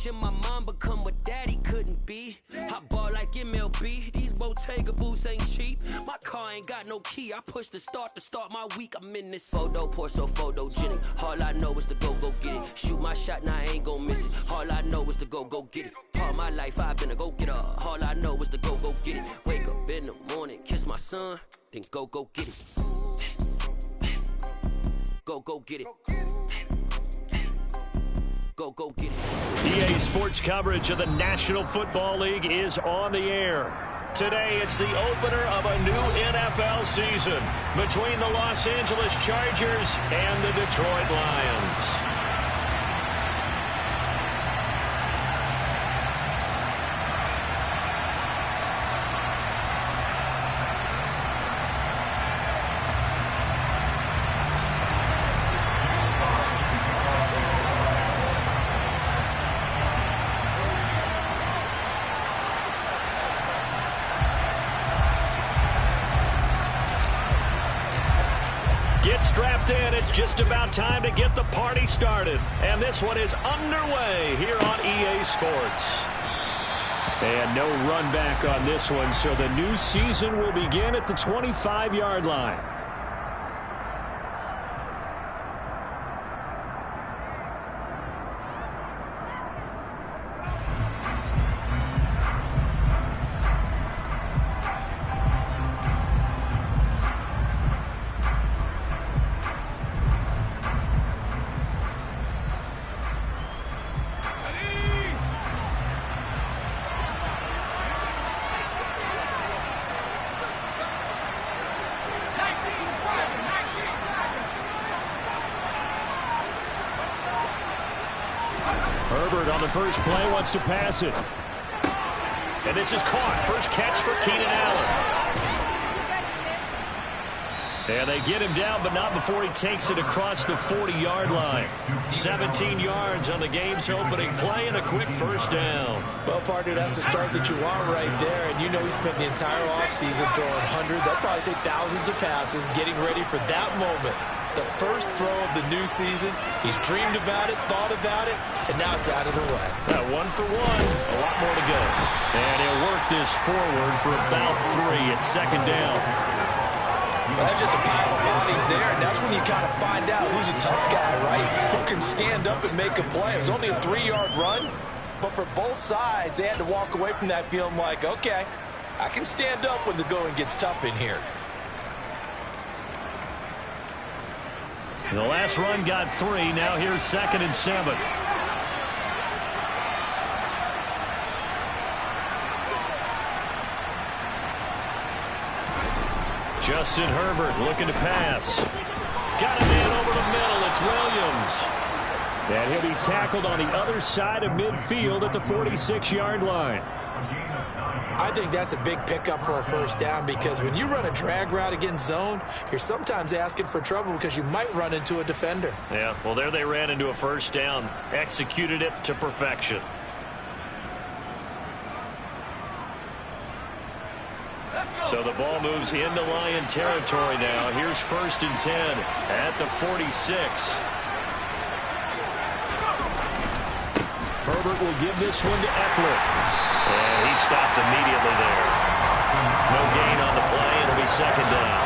Watching my mom become what daddy couldn't be. I ball like MLB, these Bottega boots ain't cheap. My car ain't got no key, I push the start to start my week. I'm in this photo, pour so photogenic. All I know is to go get it. Shoot my shot, now I ain't gon' miss it. All I know is to go get it. All my life I've been a go-getter. All I know is to go get it. Wake up in the morning, kiss my son, then go get it. Go get it. Go get it. EA Sports coverage of the National Football League is on the air. Today, it's the opener of a new NFL season between the Los Angeles Chargers and the Detroit Lions. Strapped in, it's just about time to get the party started. And this one is underway here on EA Sports. And no run back on this one, so the new season will begin at the 25-yard line. Herbert on the first play wants to pass it. And this is caught. First catch for Keenan Allen. And they get him down, but not before he takes it across the 40-yard line. 17 yards on the game's opening play and a quick first down. Well, partner, that's the start that you want right there. And you know he spent the entire offseason throwing hundreds, I'd probably say thousands of passes, getting ready for that moment. The first throw of the new season. He's dreamed about it, thought about it, and now it's out of the way. 1 for 1, a lot more to go. And he'll work this forward for about 3 at second down. Well, that's just a pile of bodies there, and that's when you kind of find out who's a tough guy, right? Who can stand up and make a play. It was only a 3-yard run, but for both sides, they had to walk away from that feeling like, okay, I can stand up when the going gets tough in here. The last run got 3. Now here's 2nd and 7. Justin Herbert looking to pass. Got a man over the middle. It's Williams. And he'll be tackled on the other side of midfield at the 46-yard line. I think that's a big pickup for a first down because when you run a drag route against zone, you're sometimes asking for trouble because you might run into a defender. Yeah, well, there they ran into a first down. Executed it to perfection. So the ball moves into Lion territory now. Here's 1st and 10 at the 46. Herbert will give this one to Eckler. And he stopped immediately there. No gain on the play. It'll be 2nd down.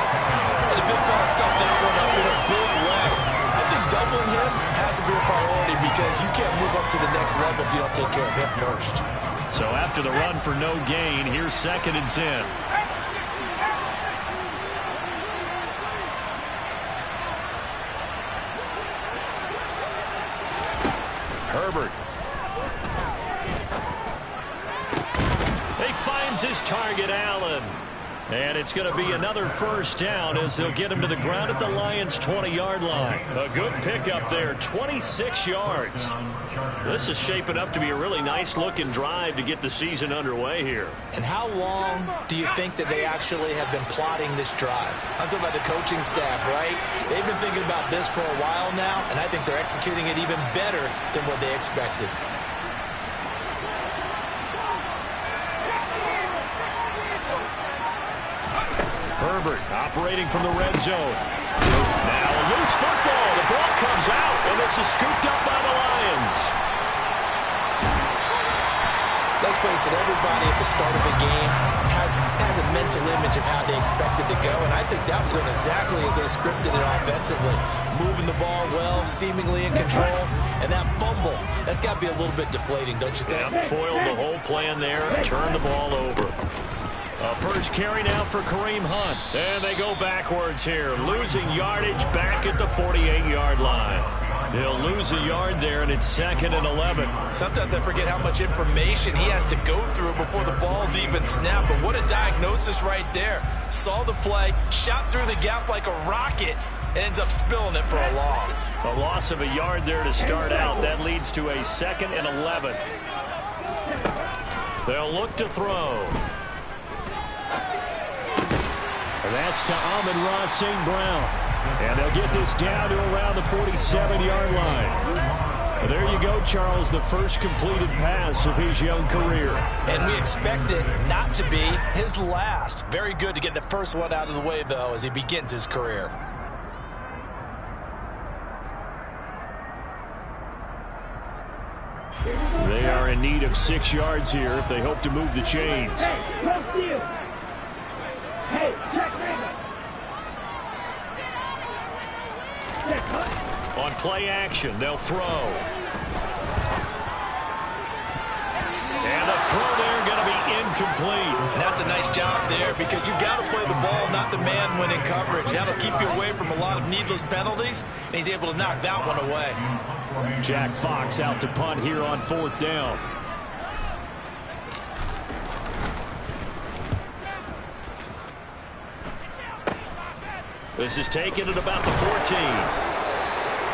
The big fella stuffed that one up in a big way. I think doubling him has to be a priority because you can't move up to the next level if you don't take care of him first. So after the run for no gain, here's 2nd and 10. Herbert. He finds his target, Allen. And it's going to be another first down as they'll get him to the ground at the Lions' 20-yard line. A good pickup there, 26 yards. This is shaping up to be a really nice-looking drive to get the season underway here. And how long do you think that they actually have been plotting this drive? I'm talking about the coaching staff, right? They've been thinking about this for a while now, and I think they're executing it even better than what they expected. Herbert operating from the red zone. Now a loose football. The ball comes out, and this is scooped up by the Lions. let's face it, everybody at the start of a game has a mental image of how they expect it to go, and I think that was going exactly as they scripted it offensively. Moving the ball well, seemingly in control, and that fumble, that's got to be a little bit deflating, don't you think? Yep, foiled the whole plan there, turned the ball over. First carry now for Kareem Hunt. And they go backwards here, losing yardage back at the 48-yard line. He'll lose a yard there, and it's 2nd and 11. Sometimes I forget how much information he has to go through before the ball's even snapped. But what a diagnosis right there. Saw the play, shot through the gap like a rocket, ends up spilling it for a loss. A loss of a yard there to start out. That leads to a 2nd and 11. They'll look to throw. And that's to Amon-Ra St. Brown. And they'll get this down to around the 47-yard line. There you go, Charles, the first completed pass of his young career. And we expect it not to be his last. Very good to get the first one out of the way, though, as he begins his career. They are in need of 6 yards here if they hope to move the chains. On play action, they'll throw. And the throw there going to be incomplete. And that's a nice job there because you've got to play the ball, not the man when in coverage. That'll keep you away from a lot of needless penalties, and he's able to knock that one away. Jack Fox out to punt here on 4th down. This is taken at about the 14.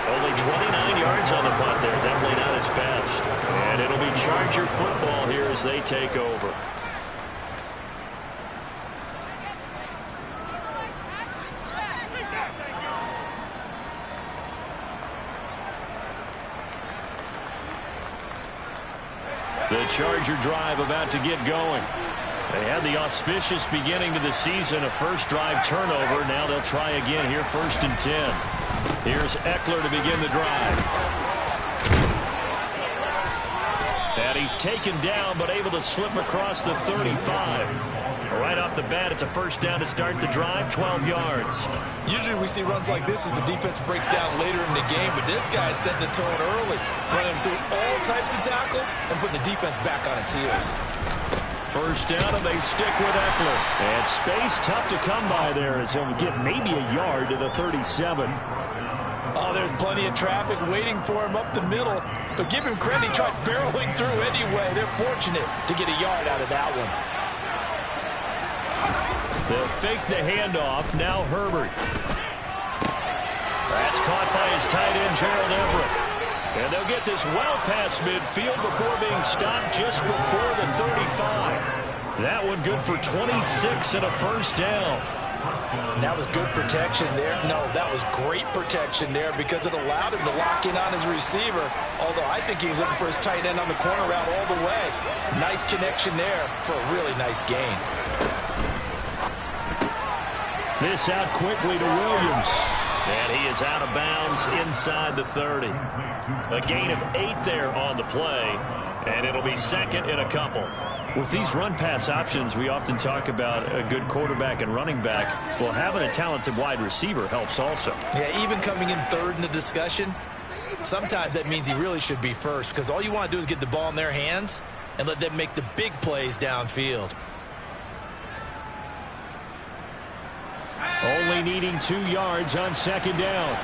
Only 29 yards on the punt there. Definitely not his best. And it'll be Charger football here as they take over. The Charger drive about to get going. They had the auspicious beginning to the season, a first drive turnover. Now they'll try again here, 1st and 10. Here's Eckler to begin the drive. And he's taken down, but able to slip across the 35. Right off the bat, it's a first down to start the drive, 12 yards. Usually we see runs like this as the defense breaks down later in the game, but this guy's setting the tone early, running through all types of tackles and putting the defense back on its heels. First down, and they stick with Eckler. And space tough to come by there as he'll get maybe a yard to the 37. Oh, there's plenty of traffic waiting for him up the middle. But give him credit, he tried barreling through anyway. They're fortunate to get a yard out of that one. They'll fake the handoff. Now Herbert. That's caught by his tight end, Gerald Everett. And they'll get this well past midfield before being stopped just before the 35. That one good for 26 and a first down. That was good protection there. No, that was great protection there because it allowed him to lock in on his receiver. Although I think he was looking for his tight end on the corner route all the way. Nice connection there for a really nice gain. This out quickly to Williams. And he is out of bounds inside the 30. A gain of 8 there on the play. And it'll be 2nd and a couple. With these run-pass options, we often talk about a good quarterback and running back. Well, having a talented wide receiver helps also. Yeah, even coming in 3rd in the discussion, sometimes that means he really should be first because all you want to do is get the ball in their hands and let them make the big plays downfield. Only needing 2 yards on 2nd down.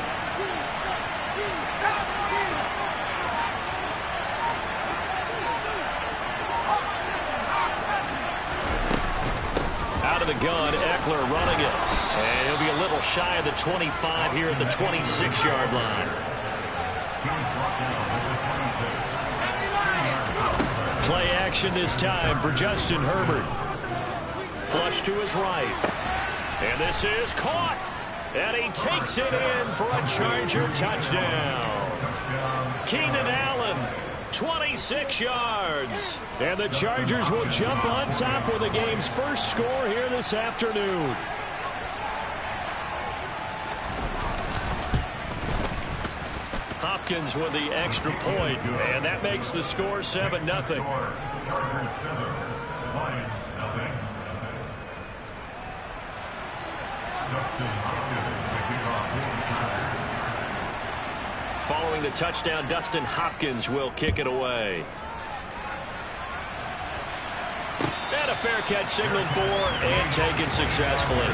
Out of the gun, Eckler running it. And he'll be a little shy of the 25 here at the 26-yard line. Play action this time for Justin Herbert. Flush to his right. And this is caught. And he takes it in for a Charger touchdown. Keenan Allen, 26 yards. And the Chargers will jump on top with the game's first score here this afternoon. Hopkins with the extra point, and that makes the score 7-0. Chargers 7, Lions nothing. Dustin Hopkins picking off the Chargers. Following the touchdown, Dustin Hopkins will kick it away. And a fair catch signaled for and taken successfully.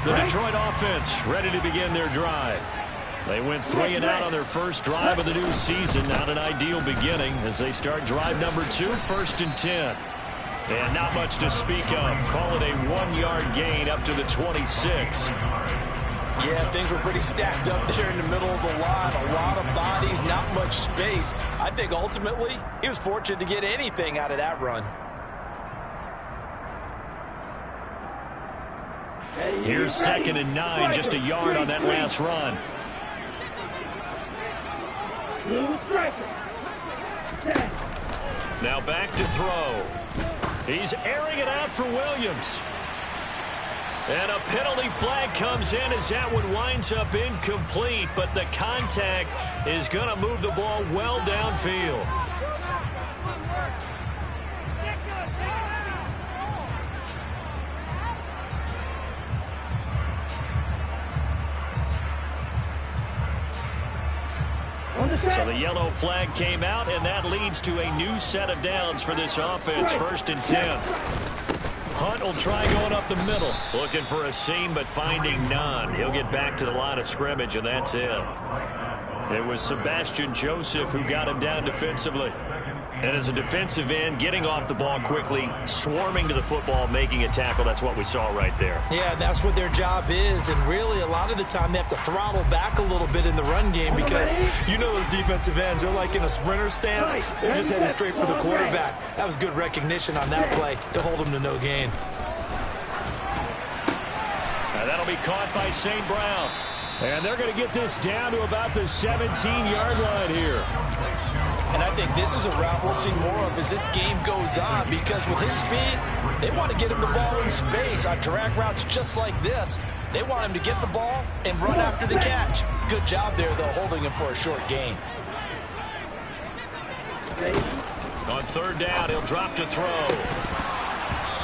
The Detroit offense ready to begin their drive. They went 3 and out on their first drive of the new season. Not an ideal beginning as they start drive number 2, 1st and 10. And not much to speak of. Call it a 1-yard gain up to the 26. Yeah, things were pretty stacked up there in the middle of the line. A lot of bodies, not much space. I think ultimately he was fortunate to get anything out of that run. Here's 2nd and 9, just a yard on that last run. Now back to throw. He's airing it out for Williams. And a penalty flag comes in as that one winds up incomplete, but the contact is going to move the ball well downfield. So the yellow flag came out, and that leads to a new set of downs for this offense. 1st and 10. Hunt will try going up the middle. Looking for a seam, but finding none. He'll get back to the line of scrimmage, and that's it. It was Sebastian Joseph who got him down defensively. And as a defensive end, getting off the ball quickly, swarming to the football, making a tackle, that's what we saw right there. Yeah, that's what their job is, and really a lot of the time they have to throttle back a little bit in the run game because you know those defensive ends, they're like in a sprinter stance. They're just headed straight for the quarterback. That was good recognition on that play to hold them to no gain. And that'll be caught by St. Brown. And they're going to get this down to about the 17-yard line here. And I think this is a route we'll see more of as this game goes on because with his speed, they want to get him the ball in space on drag routes just like this. They want him to get the ball and run after the catch. Good job there, though, holding him for a short gain. On 3rd down, he'll drop to throw.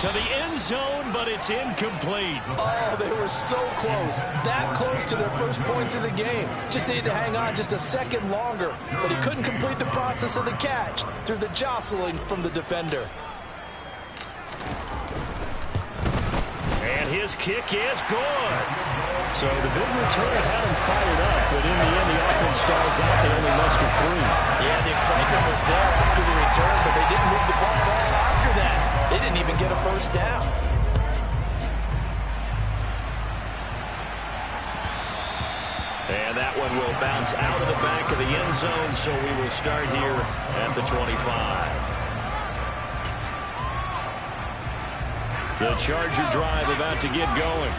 To the end zone, but it's incomplete. Oh, they were so close. That close to their first points of the game. Just needed to hang on just a second longer. But he couldn't complete the process of the catch through the jostling from the defender. And his kick is good. So the big return had him fired up, but in the end, the offense stalls out. They only muster 3. Yeah, the excitement was there after the return, but they didn't move the ball at all after that. They didn't even get a first down. And that one will bounce out of the back of the end zone, so we will start here at the 25. The Charger drive about to get going.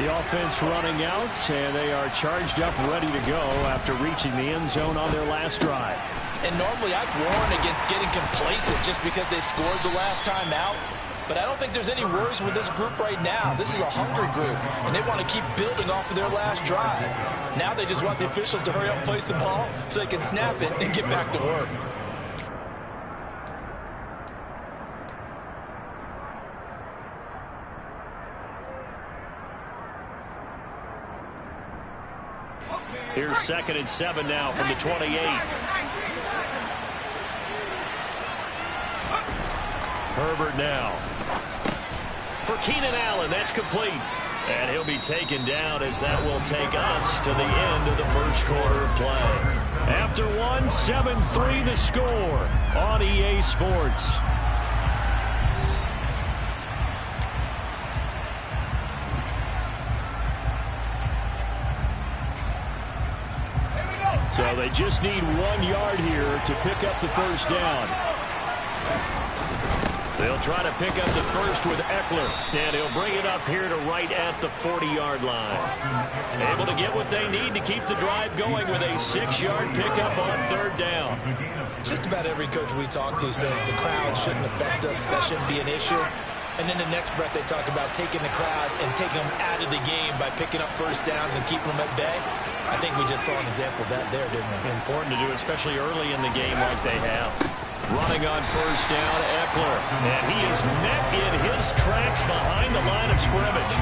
The offense running out, and they are charged up, ready to go after reaching the end zone on their last drive. And normally I'd warn against getting complacent just because they scored the last time out. But I don't think there's any worries with this group right now. This is a hungry group, and they want to keep building off of their last drive. Now they just want the officials to hurry up and place the ball so they can snap it and get back to work. Here's 2nd and 7 now from the 28. Herbert now. For Keenan Allen, that's complete. And he'll be taken down as that will take us to the end of the first quarter of play. After one, 7-3 the score on EA Sports. So they just need 1 yard here to pick up the first down. They'll try to pick up the first with Eckler, and he'll bring it up here to right at the 40-yard line. Able to get what they need to keep the drive going with a 6-yard pickup on third down. Just about every coach we talk to says the crowd shouldn't affect us. That shouldn't be an issue. And in the next breath, they talk about taking the crowd and taking them out of the game by picking up first downs and keeping them at bay. I think we just saw an example of that there, didn't we? Important to do, especially early in the game like they have. Running on first down, Eckler. And he is met in his tracks behind the line of scrimmage.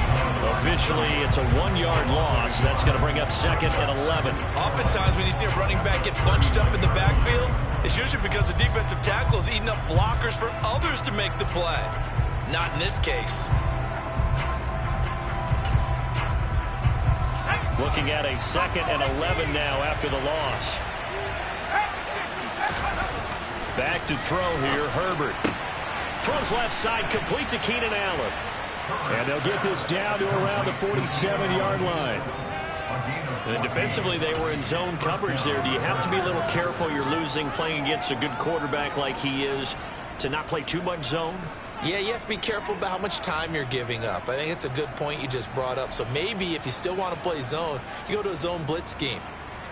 Officially, it's a 1-yard loss. That's going to bring up 2nd and 11. Oftentimes when you see a running back get bunched up in the backfield, it's usually because the defensive tackle is eating up blockers for others to make the play. Not in this case. Looking at a 2nd and 11 now after the loss. Back to throw here, Herbert. Throws left side, complete to Keenan Allen. And they'll get this down to around the 47-yard line. And defensively, they were in zone coverage there. Do you have to be a little careful? You're losing, playing against a good quarterback like he is, to not play too much zone? Yeah, you have to be careful about how much time you're giving up. I think it's a good point you just brought up. So maybe if you still want to play zone, you go to a zone blitz scheme.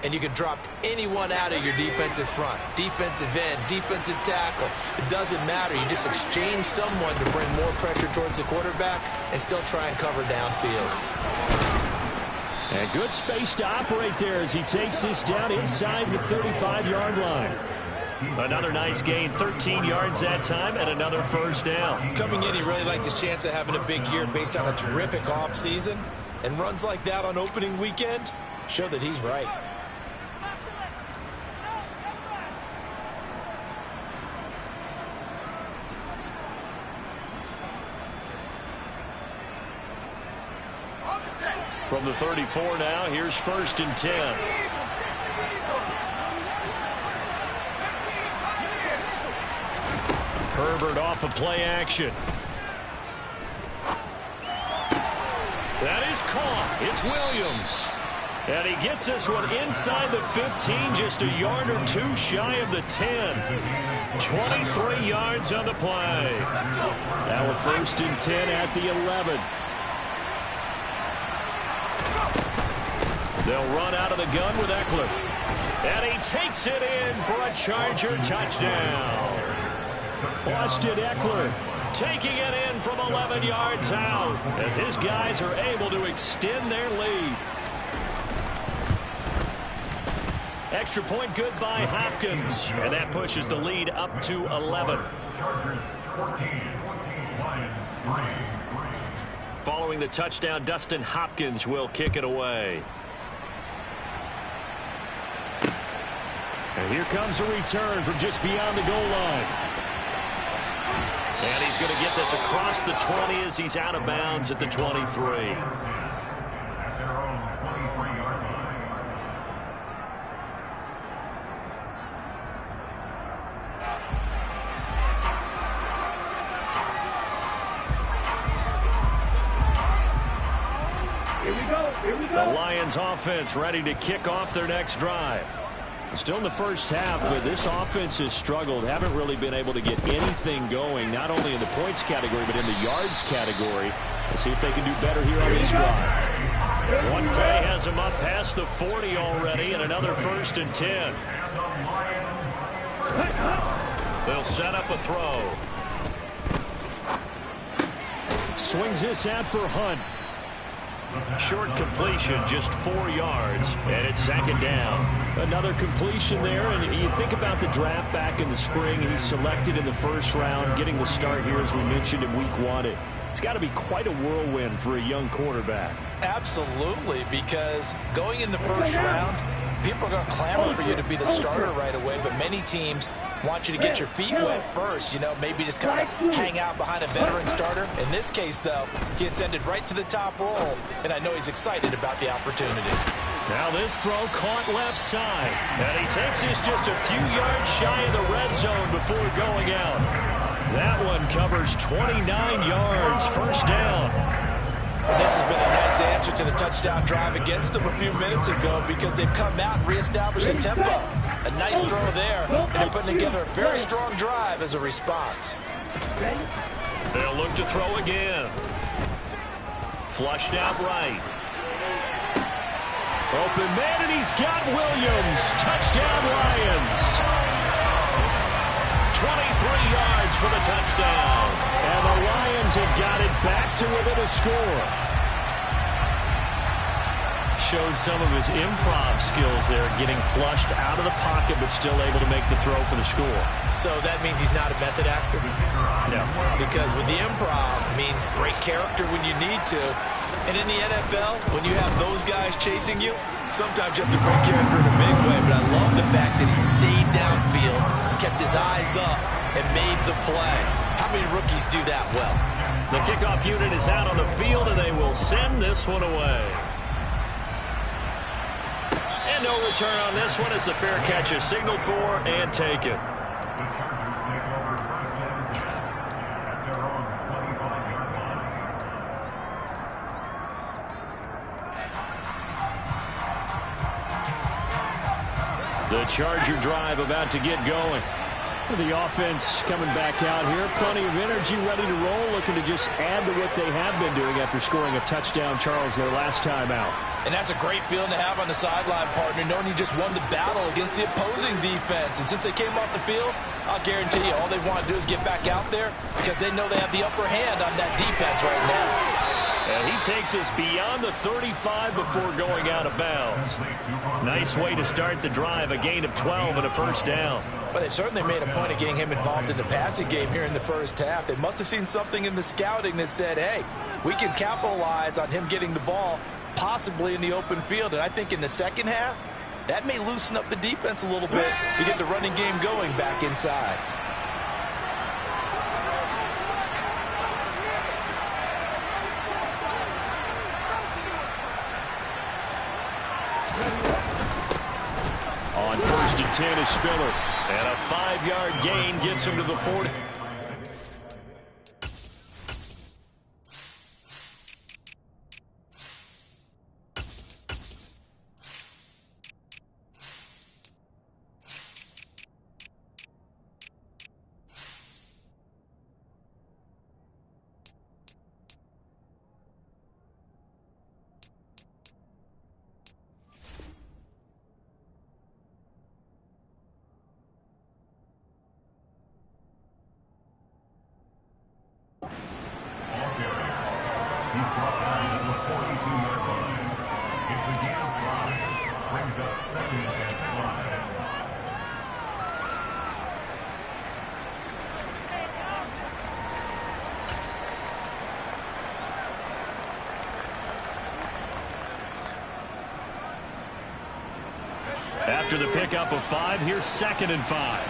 And you can drop anyone out of your defensive front. Defensive end, defensive tackle. It doesn't matter. You just exchange someone to bring more pressure towards the quarterback and still try and cover downfield. And good space to operate there as he takes this down inside the 35-yard line. Another nice gain, 13 yards that time, and another first down. Coming in, he really liked his chance of having a big year based on a terrific offseason. And runs like that on opening weekend show that he's right. From the 34 now, here's 1st and 10. Herbert off of play action. That is caught. It's Williams. And he gets this one inside the 15, just a yard or two shy of the 10. 23 yards on the play. Now we're 1st and 10 at the 11. They'll run out of the gun with Eckler. And he takes it in for a Charger touchdown. Austin Eckler taking it in from 11 yards out as his guys are able to extend their lead. Extra point good by Hopkins. And that pushes the lead up to 11. Chargers 14, Lions 3. Following the touchdown, Dustin Hopkins will kick it away. And here comes a return from just beyond the goal line. And he's going to get this across the 20 as he's out of bounds at the 23. At their own 23-yard line. Here we go. The Lions offense ready to kick off their next drive. Still in the first half, but this offense has struggled. Haven't really been able to get anything going, not only in the points category, but in the yards category. Let's see if they can do better here on this drive. One play has them up past the 40 already, and another 1st and 10. They'll set up a throw. Swings this out for Hunt. Short completion, just 4 yards, and it's 2nd down. Another completion there, and you think about the draft back in the spring. He's selected in the 1st round, getting the start here, as we mentioned, in week 1. It's got to be quite a whirlwind for a young quarterback. Absolutely, because going in the 1st round, people are going to clamor for you to be the starter right away, but many teams want you to get your feet wet first, maybe just kind of hang out behind a veteran starter. In this case, though, he ascended right to the top role, and I know he's excited about the opportunity. Now this throw caught left side, and he takes this just a few yards shy of the red zone before going out. That one covers 29 yards, 1st down. And this has been a nice answer to the touchdown drive against them a few minutes ago because they've come out and reestablished the tempo. A nice throw there, and they're putting together a very strong drive as a response. They'll look to throw again. Flushed out right. Open man, and he's got Williams. Touchdown, Lions. 23 yards for the touchdown. And the Lions have got it back to within a score. Showed some of his improv skills there, getting flushed out of the pocket, but still able to make the throw for the score. So that means he's not a method actor? No. Because with the improv means break character when you need to. And in the NFL, when you have those guys chasing you, sometimes you have to break character in a big way. But I love the fact that he stayed downfield, kept his eyes up, and made the play. How many rookies do that well? The kickoff unit is out on the field, and they will send this one away. And no return on this one as the fair catch is signaled for and taken. The Chargers take over first and 10 at their own 25-yard line. The Charger drive about to get going. The offense coming back out here. Plenty of energy, ready to roll, looking to just add to what they have been doing after scoring a touchdown, Charles, their last time out. And that's a great feeling to have on the sideline, partner, knowing you just won the battle against the opposing defense. And since they came off the field, I'll guarantee you all they want to do is get back out there because they know they have the upper hand on that defense right now. And he takes us beyond the 35 before going out of bounds. Nice way to start the drive, a gain of 12 and a first down. But they certainly made a point of getting him involved in the passing game here in the first half. They must have seen something in the scouting that said, hey, we can capitalize on him getting the ball possibly in the open field. And I think in the second half, that may loosen up the defense a little bit to get the running game going back inside. On 1st and 10 is Spiller. And a 5-yard gain gets him to the 40. He's brought down at the 42-yard line. It's a gain of 5. Brings up 2nd and 5. After the pickup of 5, here's 2nd and 5.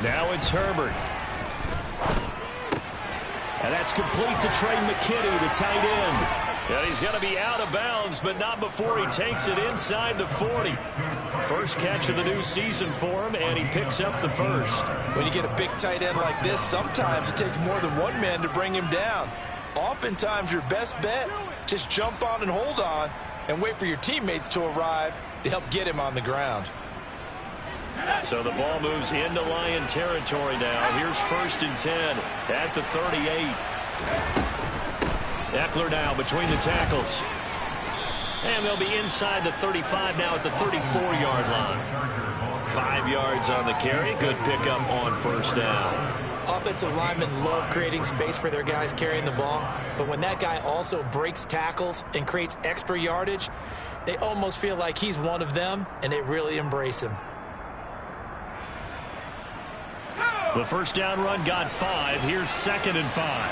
Now it's Herbert. And that's complete to Trey McKinney, the tight end. And he's going to be out of bounds, but not before he takes it inside the 40. First catch of the new season for him, and he picks up the first. When you get a big tight end like this, sometimes it takes more than one man to bring him down. Oftentimes, your best bet, just jump on and hold on and wait for your teammates to arrive to help get him on the ground. So the ball moves into Lion territory now. Here's 1st and 10 at the 38. Eckler now between the tackles. And they'll be inside the 35 now at the 34-yard line. 5 yards on the carry. Good pickup on 1st down. Offensive linemen love creating space for their guys carrying the ball. But when that guy also breaks tackles and creates extra yardage, they almost feel like he's one of them, and they really embrace him. The first down run got 5. Here's 2nd and 5.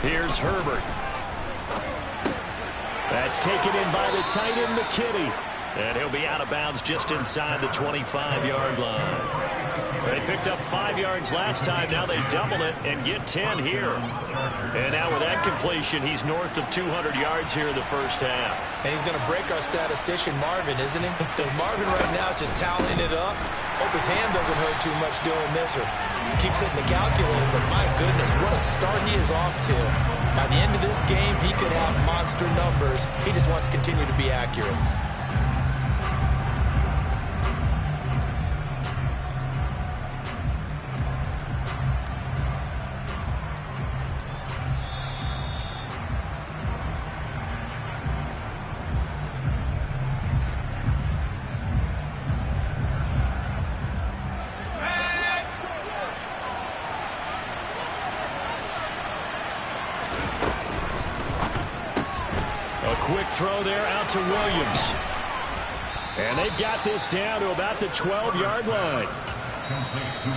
Here's Herbert. That's taken in by the tight end McKinney. And he'll be out of bounds just inside the 25-yard line. They picked up 5 yards last time. Now they double it and get 10 here. And now with that completion, he's north of 200 yards here in the first half. And he's going to break our statistician Marvin, isn't he? Because Marvin right now is just tallying it up. Hope his hand doesn't hurt too much doing this or keeps hitting the calculator. But my goodness, what a start he is off to. By the end of this game, he could have monster numbers. He just wants to continue to be accurate. Quick throw there out to Williams. And they've got this down to about the 12-yard line.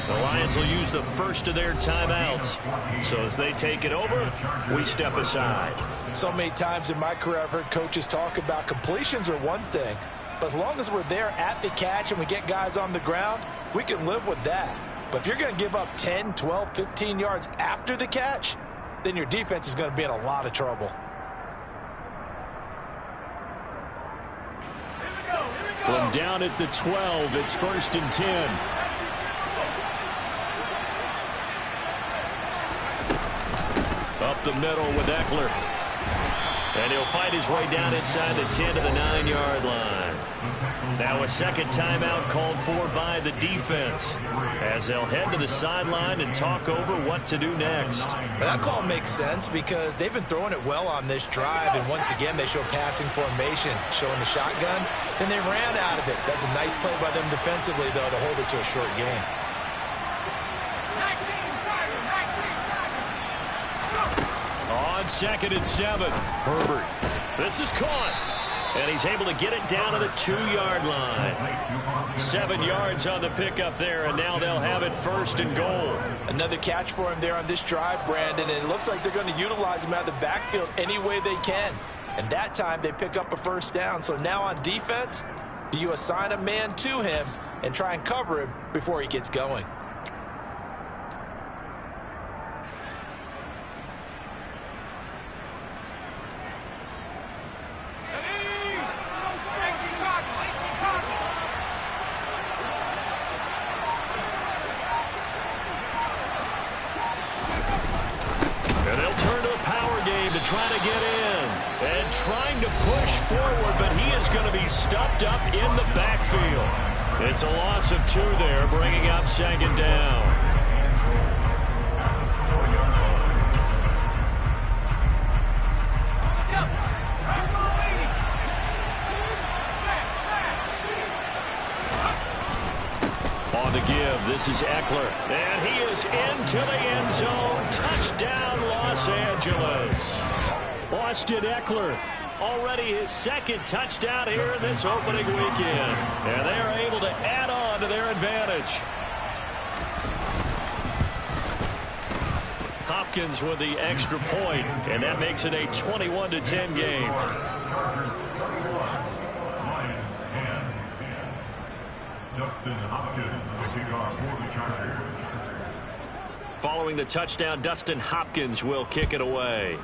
The Lions will use the first of their timeouts. So as they take it over, we step aside. So many times in my career I've heard coaches talk about completions are one thing. But as long as we're there at the catch and we get guys on the ground, we can live with that. But if you're going to give up 10, 12, 15 yards after the catch, then your defense is going to be in a lot of trouble. From down at the 12, it's 1st and 10. Up the middle with Eckler. And he'll fight his way down inside the 10 to the 9-yard line. Now a second timeout called for by the defense as they'll head to the sideline and talk over what to do next. That call makes sense because they've been throwing it well on this drive, and once again they show passing formation, showing the shotgun. Then they ran out of it. That's a nice play by them defensively, though, to hold it to a short game. On 2nd and 7, Herbert. This is caught. And he's able to get it down to the 2-yard line. 7 yards on the pickup there, and now they'll have it 1st and goal. Another catch for him there on this drive, Brandon, and it looks like they're going to utilize him out of the backfield any way they can. And that time they pick up a 1st down. So now on defense, do you assign a man to him and try and cover him before he gets going? Trying to get in and trying to push forward, but he is going to be stuffed up in the backfield. It's a loss of 2 there, bringing up 2nd down. On the give, this is Eckler, and he is into the end zone. Touchdown, Los Angeles. Austin Eckler, already his 2nd touchdown here in this opening weekend. And they are able to add on to their advantage. Hopkins with the extra point, and that makes it a 21-10 game. Lions 10. Dustin Hopkins, the kickoff for the Chargers. Following the touchdown, Dustin Hopkins will kick it away.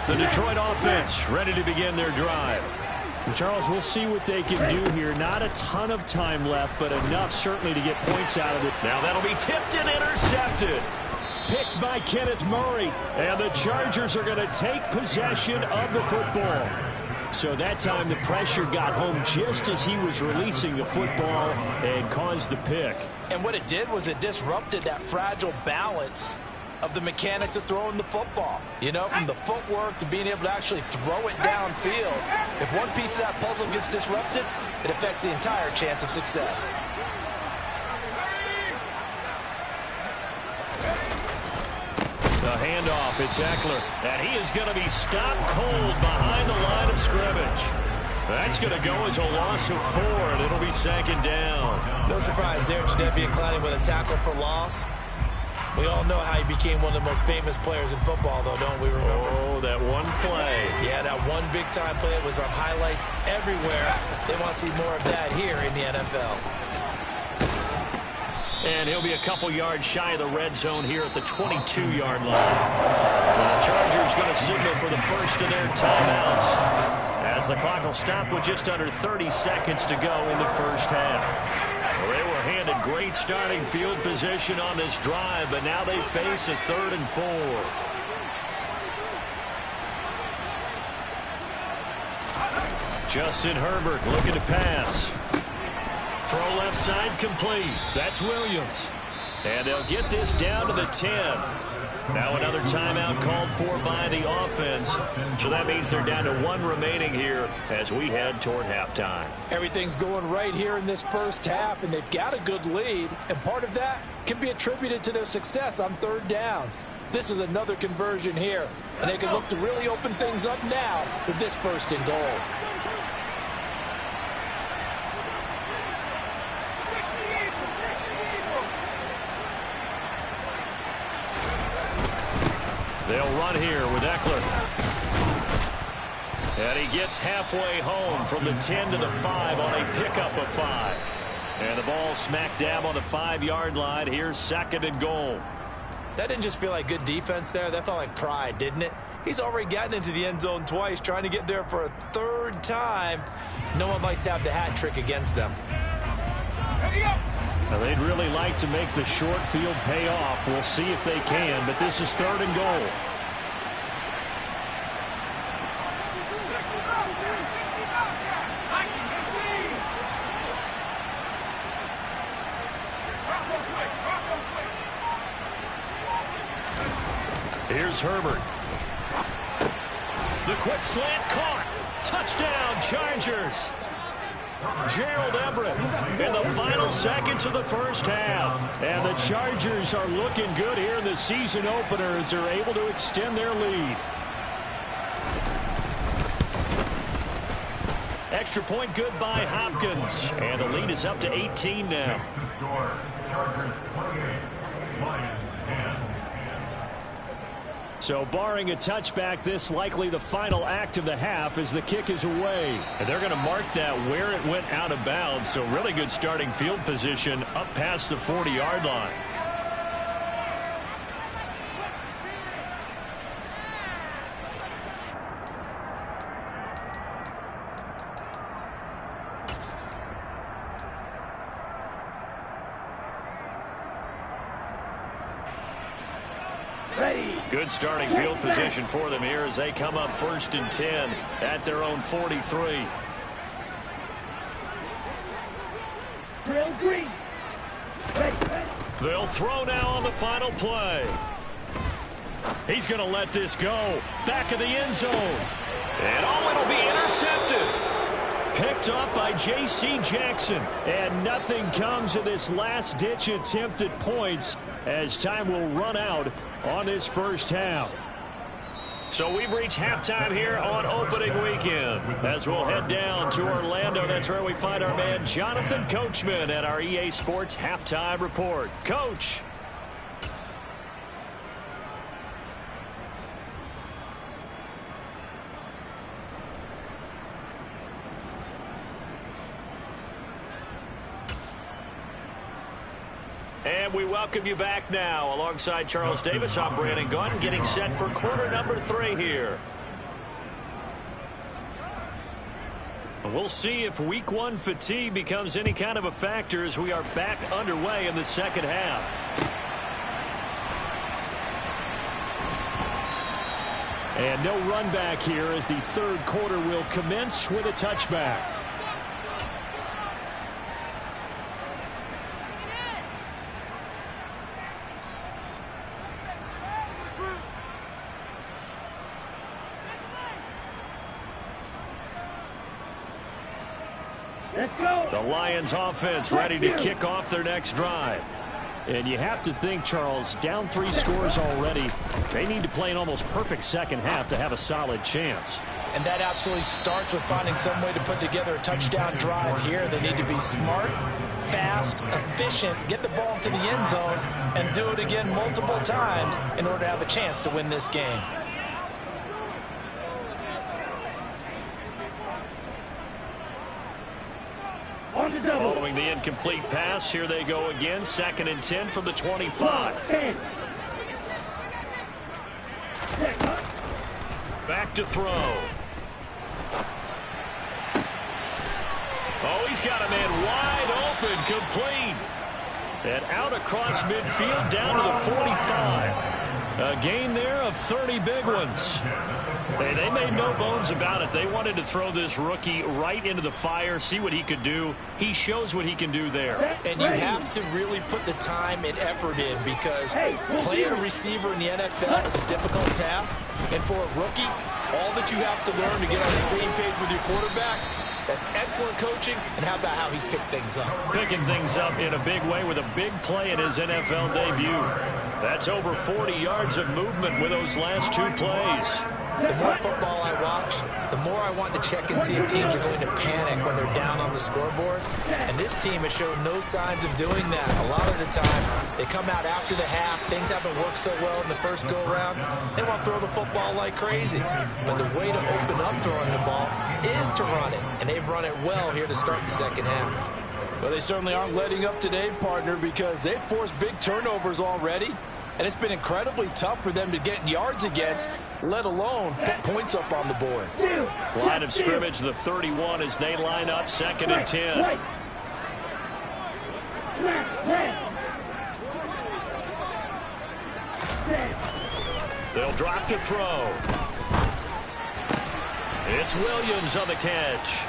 The Detroit offense ready to begin their drive. And Charles, we'll see what they can do here. Not a ton of time left, but enough certainly to get points out of it. Now that'll be tipped and intercepted. Picked by Kenneth Murray. And the Chargers are going to take possession of the football. So that time the pressure got home just as he was releasing the football and caused the pick. And what it did was it disrupted that fragile balance of the mechanics of throwing the football. You know, from the footwork to being able to actually throw it downfield. If one piece of that puzzle gets disrupted, it affects the entire chance of success. The handoff, it's Eckler, and he is going to be stopped cold behind the line of scrimmage. That's going to go as a loss of 4, and it'll be second down. No surprise there, Jadeveon Clowney with a tackle for loss. We all know how he became one of the most famous players in football, though, don't we remember? Oh, that one play. Yeah, that one big-time play that was on highlights everywhere. They want to see more of that here in the NFL. And he'll be a couple yards shy of the red zone here at the 22-yard line. The Chargers going to signal for the first of their timeouts, as the clock will stop with just under 30 seconds to go in the first half. Well, they were handed great starting field position on this drive, but now they face a 3rd and 4. Justin Herbert looking to pass. Throw left side complete. That's Williams. And they'll get this down to the 10. Now another timeout called for by the offense. So that means they're down to 1 remaining here as we head toward halftime. Everything's going right here in this first half, and they've got a good lead. And part of that can be attributed to their success on 3rd downs. This is another conversion here, and they can look to really open things up now with this 1st and goal. They'll run here with Eckler. And he gets halfway home from the 10 to the 5 on a pickup of 5. And the ball smack dab on the 5-yard line. Here's 2nd and goal. That didn't just feel like good defense there. That felt like pride, didn't it? He's already gotten into the end zone twice, trying to get there for a 3rd time. No one likes to have the hat trick against them. Now they'd really like to make the short field pay off. We'll see if they can, but this is 3rd and goal. Here's Herbert. The quick slant caught. Touchdown, Chargers. Gerald Everett in the final seconds of the first half. And the Chargers are looking good here in the season opener as they're able to extend their lead. Extra point good by Hopkins. And the lead is up to 18 now. The score, Chargers 28, Lions 10. So barring a touchback, this likely the final act of the half as the kick is away. And they're going to mark that where it went out of bounds. So really good starting field position up past the 40-yard line. Good starting field position for them here as they come up 1st and 10 at their own 43. They'll throw now on the final play. He's going to let this go. Back of the end zone. And it'll be intercepted. Picked up by J.C. Jackson. And nothing comes of this last-ditch attempt at points as time will run out on this first half. So we've reached halftime here on opening weekend. As we'll head down to Orlando, that's where we find our man Jonathan Coachman at our EA Sports Halftime Report. Coach. And we welcome you back now. Alongside Charles Davis, I'm Brandon Gunn, getting set for quarter number 3 here. We'll see if week 1 fatigue becomes any kind of a factor as we are back underway in the second half. And no run back here as the third quarter will commence with a touchback. Let's go. The Lions offense ready to kick off their next drive. And you have to think, Charles, down 3 scores already. They need to play an almost perfect second half to have a solid chance. And that absolutely starts with finding some way to put together a touchdown drive here. They need to be smart, fast, efficient, get the ball into the end zone, and do it again multiple times in order to have a chance to win this game. Following the incomplete pass, here they go again. 2nd and 10 from the 25. Back to throw. Oh, he's got a man wide open, complete. And out across midfield, down to the 45. A gain there of 30 big ones. Hey, they made no bones about it. They wanted to throw this rookie right into the fire, see what he could do. He shows what he can do there. And you have to really put the time and effort in, because playing a receiver in the NFL is a difficult task. And for a rookie, all that you have to learn to get on the same page with your quarterback, that's excellent coaching. And how about how he's picked things up? Picking things up in a big way with a big play in his NFL debut. That's over 40 yards of movement with those last 2 plays. The more football I watch, the more I want to check and see if teams are going to panic when they're down on the scoreboard. And this team has shown no signs of doing that. A lot of the time, they come out after the half. Things haven't worked so well in the first go-around. They want to throw the football like crazy. But the way to open up throwing the ball is to run it. And they've run it well here to start the second half. Well, they certainly aren't letting up today, partner, because they've forced big turnovers already. And it's been incredibly tough for them to get yards against, let alone put points up on the board. Line of scrimmage, the 31 as they line up, 2nd and 10. They'll drop to throw. It's Williams on the catch.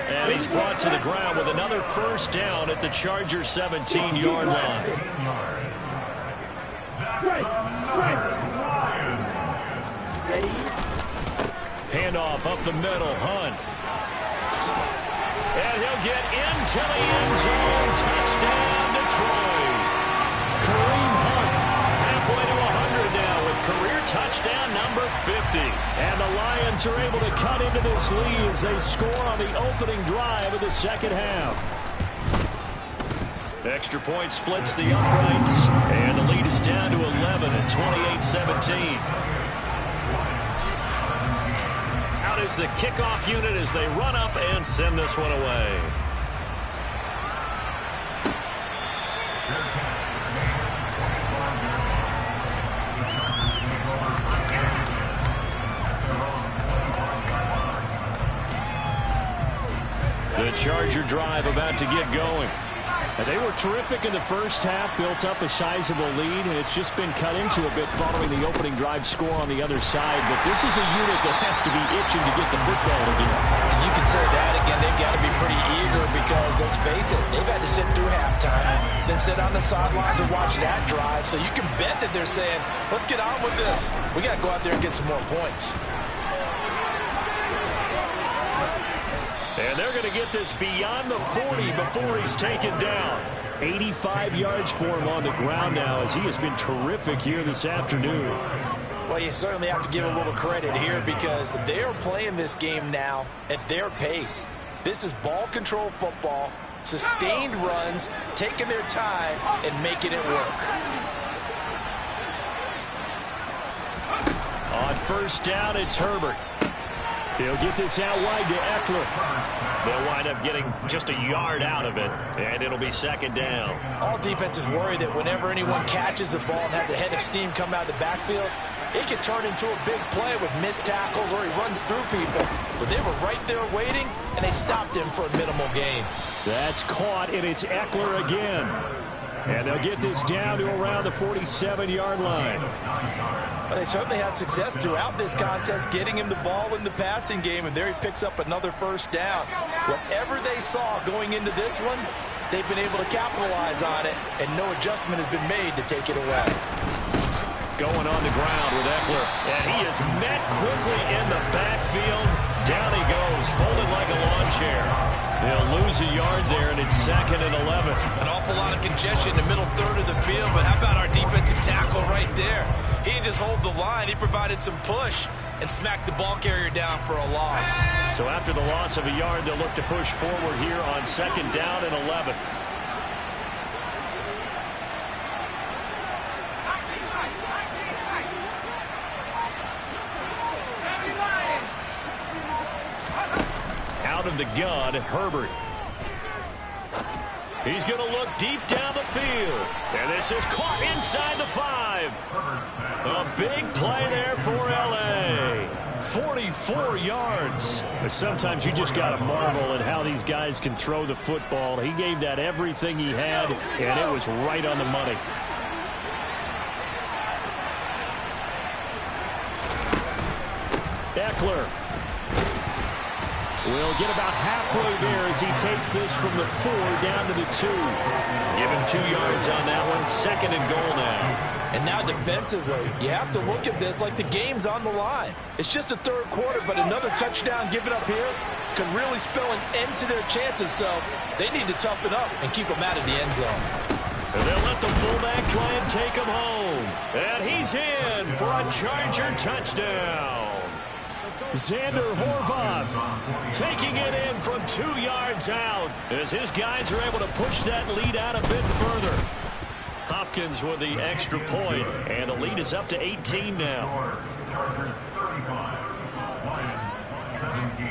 And he's brought to the ground with another first down at the Chargers' 17-yard line. Handoff up the middle, Hunt. And he'll get into the end zone. Touchdown, Detroit. Kareem Hunt halfway to 100 now with career touchdown number 50. And the Lions are able to cut into this lead as they score on the opening drive of the second half. Extra point splits the uprights, and the lead is down to 11 at 28-17. Out is the kickoff unit as they run up and send this one away. The Charger drive about to get going. They were terrific in the first half, built up a sizable lead, and it's just been cut into a bit following the opening drive score on the other side. But this is a unit that has to be itching to get the football again. And you can say that again. They've got to be pretty eager because, let's face it, they've had to sit through halftime, then sit on the sidelines and watch that drive. So you can bet that they're saying, let's get on with this. We got to go out there and get some more points. And they're going to get this beyond the 40 before he's taken down. 85 yards for him on the ground now as he has been terrific here this afternoon. Well, you certainly have to give a little credit here because they are playing this game now at their pace. This is ball control football, sustained runs, taking their time and making it work. On first down, it's Herbert. He'll get this out wide to Eckler. They'll wind up getting just a yard out of it, and it'll be second down. All defenses worry that whenever anyone catches the ball and has a head of steam come out of the backfield, it can turn into a big play with missed tackles or he runs through people. But they were right there waiting, and they stopped him for a minimal gain. That's caught, and it's Eckler again. And they'll get this down to around the 47-yard line. Well, they certainly had success throughout this contest getting him the ball in the passing game, and there he picks up another first down. Whatever they saw going into this one, they've been able to capitalize on it, and no adjustment has been made to take it away. Going on the ground with Eckler, and he is met quickly in the backfield. Down he goes, folded like a lawn chair. They'll lose a yard there, and it's 2nd and 11. An awful lot of congestion in the middle third of the field, but how about our defensive tackle right there? He didn't just hold the line, he provided some push and smacked the ball carrier down for a loss. So after the loss of a yard, they'll look to push forward here on 2nd down and 11. Out of the gun, Herbert. He's going to look deep down the field. And this is caught inside the 5. A big play there for L.A. 44 yards. But sometimes you just got to marvel at how these guys can throw the football. He gave that everything he had, and it was right on the money. Eckler will get about halfway there as he takes this from the 4 down to the 2. Give him 2 yards on that one. 2nd and goal now. And now defensively, you have to look at this like the game's on the line. It's just the third quarter, but another touchdown given up here could really spell an end to their chances. So they need to toughen up and keep them out of the end zone. And they'll let the fullback try and take him home. And he's in for a Charger touchdown. Xander Horvath taking it in from 2 yards out as his guys are able to push that lead out a bit further. Hopkins with the extra point, and the lead is up to 18 now. Chargers 35, Lions 17.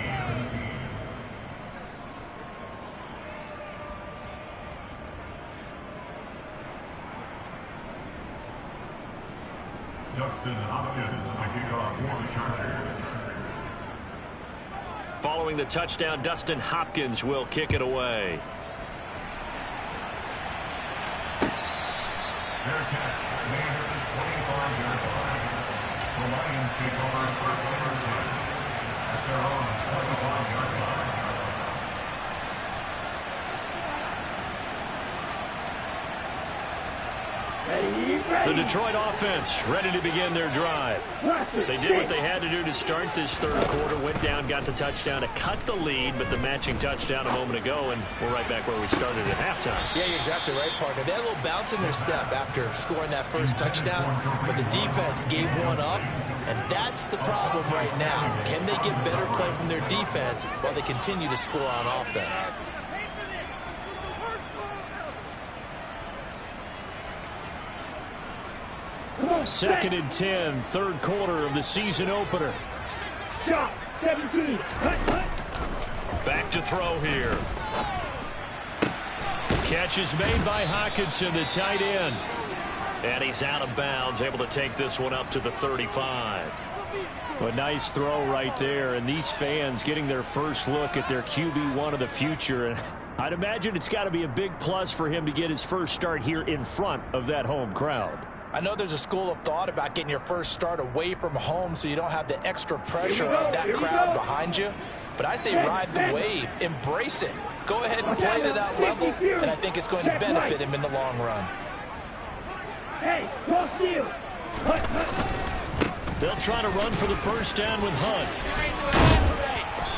Justin Hopkins to kick off for the Chargers. Following the touchdown, Dustin Hopkins will kick it away. Their catch made at the 25-yard line. The Lions take over 1st and 10 at their own 25-yard line. The Detroit offense ready to begin their drive. They did what they had to do to start this third quarter, went down, got the touchdown to cut the lead, but the matching touchdown a moment ago, and we're right back where we started at halftime. Yeah, you're exactly right, partner. They had a little bounce in their step after scoring that first touchdown, but the defense gave one up, and that's the problem right now. Can they get better play from their defense while they continue to score on offense? Second and 10, third quarter of the season opener. Back to throw here. Catch is made by Hockenson, the tight end. And he's out of bounds, able to take this one up to the 35. A nice throw right there, and these fans getting their first look at their QB1 of the future. And I'd imagine it's got to be a big plus for him to get his first start here in front of that home crowd. I know there's a school of thought about getting your first start away from home so you don't have the extra pressure of that crowd behind you. But I say ride the wave. Embrace it. Go ahead and play to that level, and I think it's going to benefit him in the long run. Hey, cross you. They'll try to run for the first down with Hunt.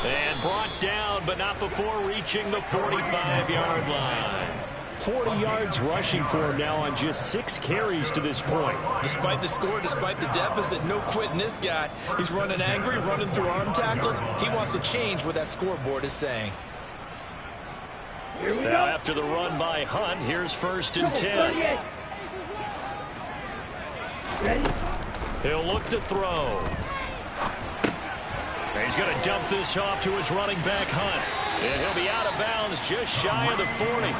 And brought down, but not before reaching the 45-yard line. 40 yards rushing for him now on just 6 carries to this point. Despite the score, despite the deficit, no quitting this guy. He's running angry, running through arm tackles. He wants to change what that scoreboard is saying. Now after the run by Hunt, here's 1st and 10. He'll look to throw. He's going to dump this off to his running back, Hunt. And he'll be out of bounds just shy of the 40.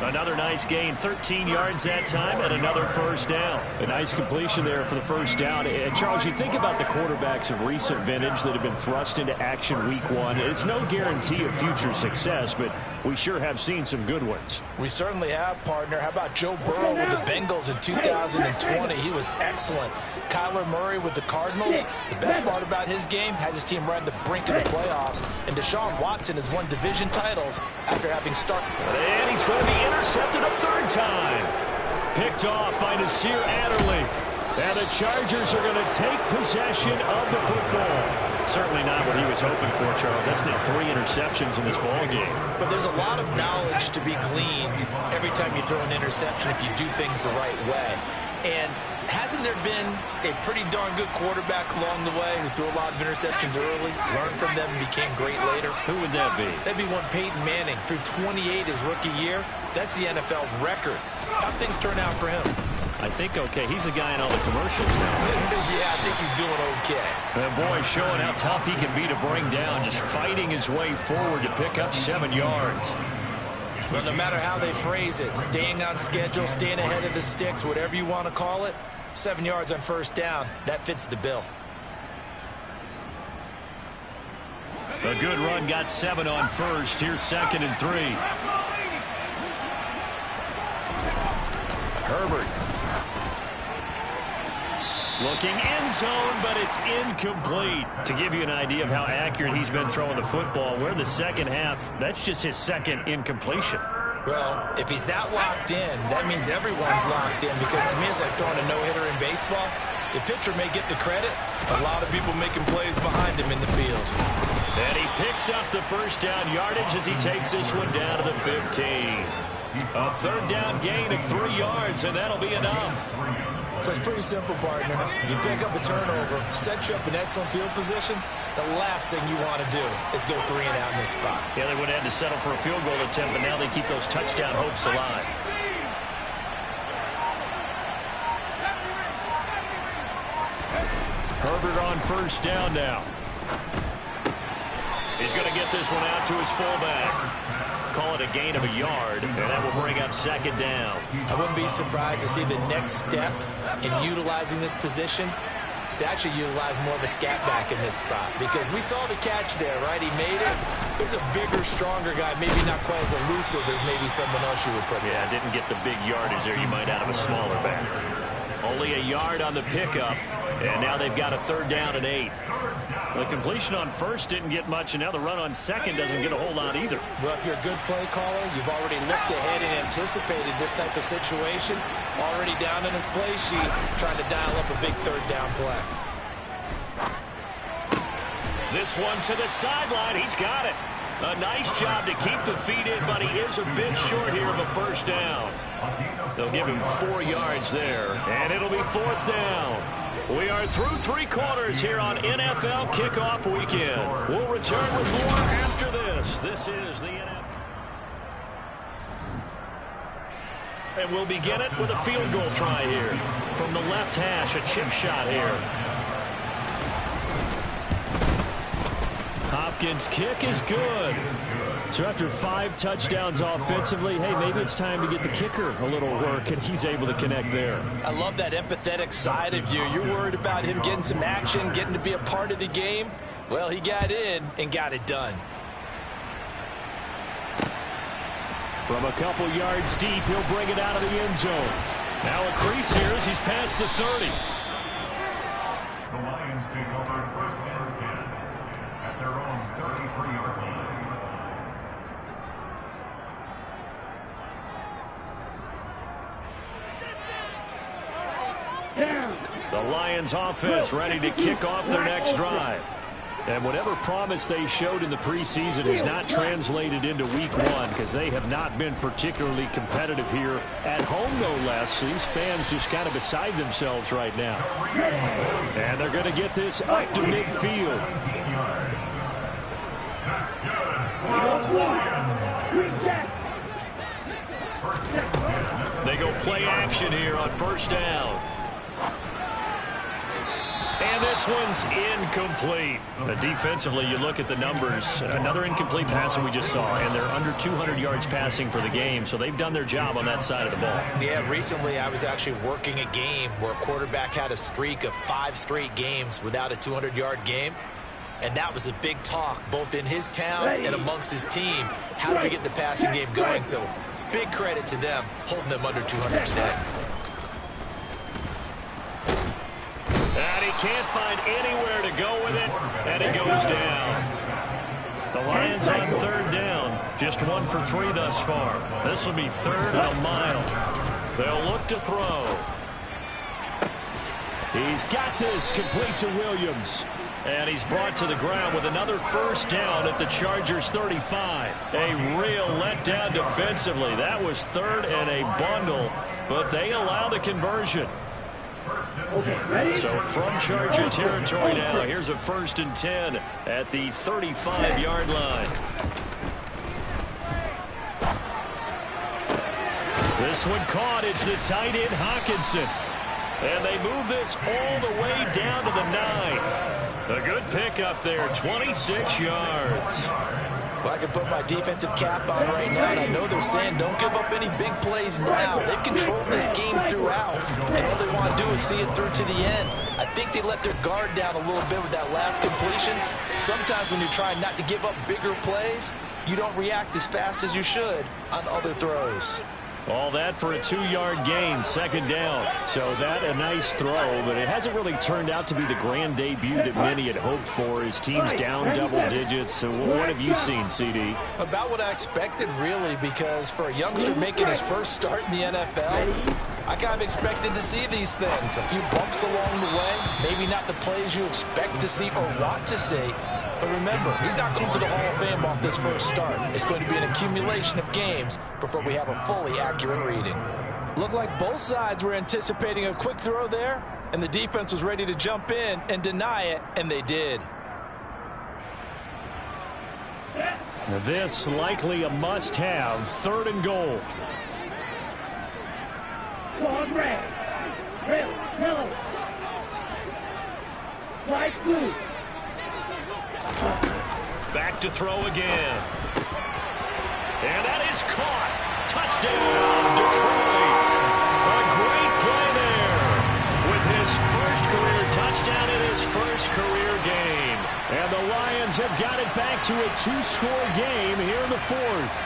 Another nice gain, 13 yards that time, and another first down. A nice completion there for the first down. And Charles, you think about the quarterbacks of recent vintage that have been thrust into action week one. It's no guarantee of future success, but we sure have seen some good ones. We certainly have, partner. How about Joe Burrow with the Bengals in 2020? He was excellent. Kyler Murray with the Cardinals. The best part about his game, has his team right on the brink of the playoffs. And Deshaun Watson has won division titles after having started. And he's going to be intercepted a third time. Picked off by Nasir Adderley. And the Chargers are going to take possession of the football. Certainly not what he was hoping for, Charles. That's now 3 interceptions in this ball game. But there's a lot of knowledge to be gleaned every time you throw an interception if you do things the right way. And hasn't there been a pretty darn good quarterback along the way who threw a lot of interceptions early, learned from them, and became great later? Who would that be? That'd be one Peyton Manning. Threw 28 his rookie year. That's the NFL record. How'd things turn out for him? I think okay. He's a guy in all the commercials now. Yeah, I think he's doing okay. And boy, showing how tough he can be to bring down, just fighting his way forward to pick up 7 yards. Well, no matter how they phrase it, staying on schedule, staying ahead of the sticks, whatever you want to call it, 7 yards on first down, that fits the bill. A good run, got 7 on first. Here's 2nd and 3. Herbert. Looking end zone, but it's incomplete. To give you an idea of how accurate he's been throwing the football, we're in the second half. That's just his 2nd incompletion. Well, if he's that locked in, that means everyone's locked in, because to me it's like throwing a no-hitter in baseball. The pitcher may get the credit, a lot of people making plays behind him in the field. And he picks up the first down yardage as he takes this one down to the 15. A third down gain of 3 yards, and that'll be enough. So it's pretty simple, partner. You pick up a turnover, set you up in excellent field position. The last thing you want to do is go 3 and out in this spot. Yeah, they would have had to settle for a field goal attempt, but now they keep those touchdown hopes alive. Herbert on first down now. He's going to get this one out to his fullback. Call it a gain of a yard, and that will bring up 2nd down. I wouldn't be surprised to see the next step in utilizing this position is to actually utilize more of a scat back in this spot, because we saw the catch there, right? He made it. He's a bigger, stronger guy, maybe not quite as elusive as maybe someone else you would put there. Yeah, didn't get the big yardage there you might out of a smaller back. Only a yard on the pickup, and now they've got a 3rd down and 8. The completion on first didn't get much, and now the run on second doesn't get a whole lot either. Well, if you're a good play caller, you've already looked ahead and anticipated this type of situation. Already down in his play sheet, trying to dial up a big 3rd down play. This one to the sideline. He's got it. A nice job to keep the feet in, but he is a bit short here of a first down. They'll give him 4 yards there, and it'll be 4th down. We are through 3 quarters here on NFL Kickoff Weekend. We'll return with more after this. This is the NFL. And we'll begin it with a field goal try here. From the left hash, a chip shot here. Hopkins' kick is good. So after 5 touchdowns offensively, hey, maybe it's time to get the kicker a little work, and he's able to connect there. I love that empathetic side of you. You're worried about him getting some action, getting to be a part of the game. Well, he got in and got it done. From a couple yards deep, he'll bring it out of the end zone. Now a crease here as he's past the 30. The Lions take over 1st and 10 at their own 33-yard line. The Lions offense ready to kick off their next drive. And whatever promise they showed in the preseason has not translated into week 1, because they have not been particularly competitive here at home, no less. These fans just kind of beside themselves right now. And they're going to get this up to midfield. They go play action here on first down. And And this one's incomplete. Defensively, you look at the numbers. Another incomplete pass that we just saw, and they're under 200 yards passing for the game, so they've done their job on that side of the ball. Yeah, recently I was actually working a game where a quarterback had a streak of 5 straight games without a 200-yard game. And that was a big talk, both in his town and amongst his team. How do we get the passing game going? So big credit to them, holding them under 200 today. And he can't find anywhere to go with it, and he goes down. The Lions on third down. Just 1 for 3 thus far. This will be third and a mile. They'll look to throw. He's got this, complete to Williams. And he's brought to the ground with another first down at the Chargers 35. A real letdown defensively. That was third and a bundle, but they allow the conversion. So from Charger territory now, here's a 1st and 10 at the 35-yard line. This one caught. It's the tight end Hawkinson. And they move this all the way down to the 9. A good pickup there, 26 yards. Well, I can put my defensive cap on right now, and I know they're saying don't give up any big plays now. They've controlled this game throughout, and all they want to do is see it through to the end. I think they let their guard down a little bit with that last completion. Sometimes when you're trying not to give up bigger plays, you don't react as fast as you should on other throws. All that for a 2-yard gain, 2nd down. So that a nice throw, but it hasn't really turned out to be the grand debut that many had hoped for. His team's down double digits. So what have you seen, CD? About what I expected, really, because for a youngster making his first start in the NFL, I kind of expected to see these things. A few bumps along the way, maybe not the plays you expect to see or want to see. But remember, he's not going to the Hall of Fame off this first start. It's going to be an accumulation of games before we have a fully accurate reading. Looked like both sides were anticipating a quick throw there, and the defense was ready to jump in and deny it, and they did. This likely a must-have, 3rd and goal. Card red. Red, yellow. White, blue. Back to throw again. And that is caught. Touchdown, Detroit. A great play there with his first career touchdown in his first career game. And the Lions have got it back to a 2-score game here in the 4th.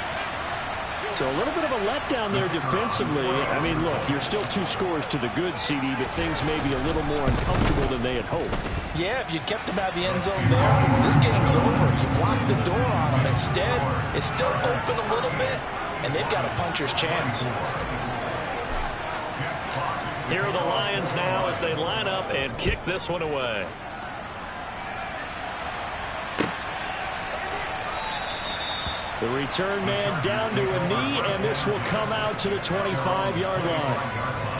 So a little bit of a letdown there defensively. I mean, look, you're still 2 scores to the good, CD, but things may be a little more uncomfortable than they had hoped. Yeah, if you kept them out of the end zone there, this game's over. You've locked the door on them. Instead, it's still open a little bit, and they've got a puncher's chance. Here are the Lions now as they line up and kick this one away. The return man down to a knee, and this will come out to the 25-yard line.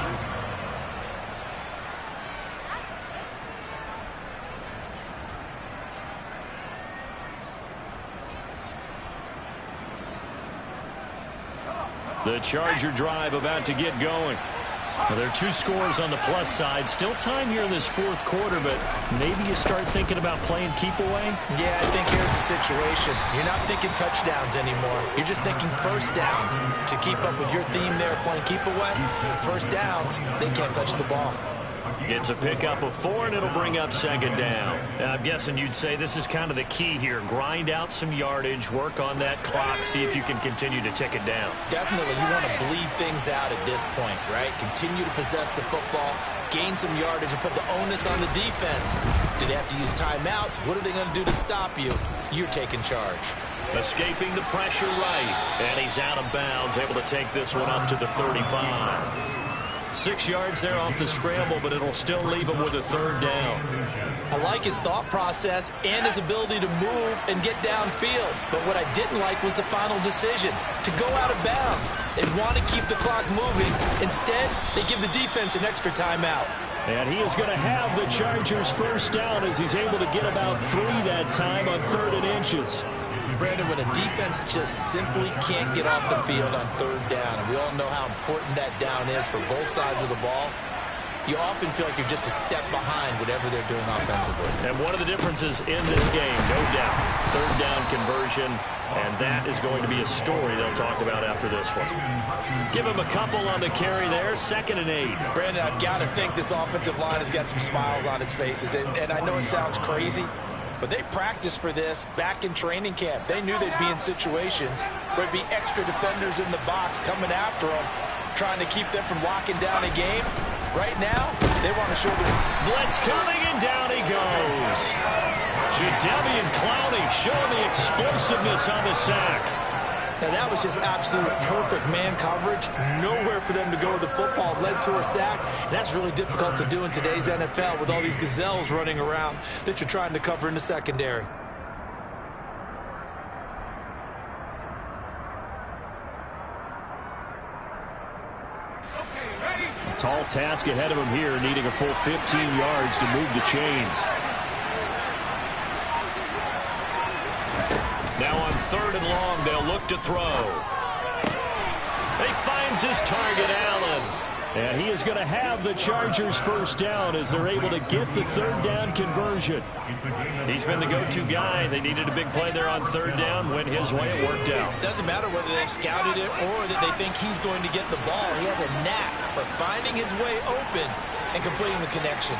The Charger drive about to get going. Well, there are 2 scores on the plus side. Still time here in this 4th quarter, but maybe you start thinking about playing keep away? Yeah, I think here's the situation. You're not thinking touchdowns anymore. You're just thinking first downs. To keep up with your theme there, playing keep away, first downs, they can't touch the ball. It's a pickup of 4, and it'll bring up 2nd down. I'm guessing you'd say this is kind of the key here. Grind out some yardage, work on that clock, see if you can continue to tick it down. Definitely, you want to bleed things out at this point, right? Continue to possess the football, gain some yardage, and put the onus on the defense. Do they have to use timeouts? What are they going to do to stop you? You're taking charge. Escaping the pressure right, and he's out of bounds, able to take this one up to the 35. 6 yards there off the scramble, but it'll still leave him with a 3rd down. I like his thought process and his ability to move and get downfield. But what I didn't like was the final decision, to go out of bounds. They want to keep the clock moving. Instead, they give the defense an extra timeout. And he is going to have the Chargers' first down as he's able to get about 3 that time on 3rd and inches. Brandon, when a defense just simply can't get off the field on 3rd down, and we all know how important that down is for both sides of the ball, you often feel like you're just a step behind whatever they're doing offensively. And one of the differences in this game, no doubt, third down conversion, and that is going to be a story they'll talk about after this one. Give him a couple on the carry there, 2nd and 8. Brandon, I've got to think this offensive line has got some smiles on its faces, and I know it sounds crazy, but they practiced for this back in training camp. They knew they'd be in situations where there'd be extra defenders in the box coming after them, trying to keep them from locking down a game. Right now, they want to show the blitz coming, and down he goes. Jadeveon Clowney showing the explosiveness on the sack. Now, that was just absolute perfect man coverage. Nowhere for them to go with the football. Led to a sack. And that's really difficult to do in today's NFL with all these gazelles running around that you're trying to cover in the secondary. Tall task ahead of him here, needing a full 15 yards to move the chains. Now on 3rd and long, they'll look to throw. He finds his target, Allen. And he is going to have the Chargers first down as they're able to get the 3rd down conversion. He's been the go-to guy. They needed a big play there on 3rd down. Went his way. It worked out. Doesn't matter whether they scouted it or that they think he's going to get the ball. He has a knack for finding his way open and completing the connection.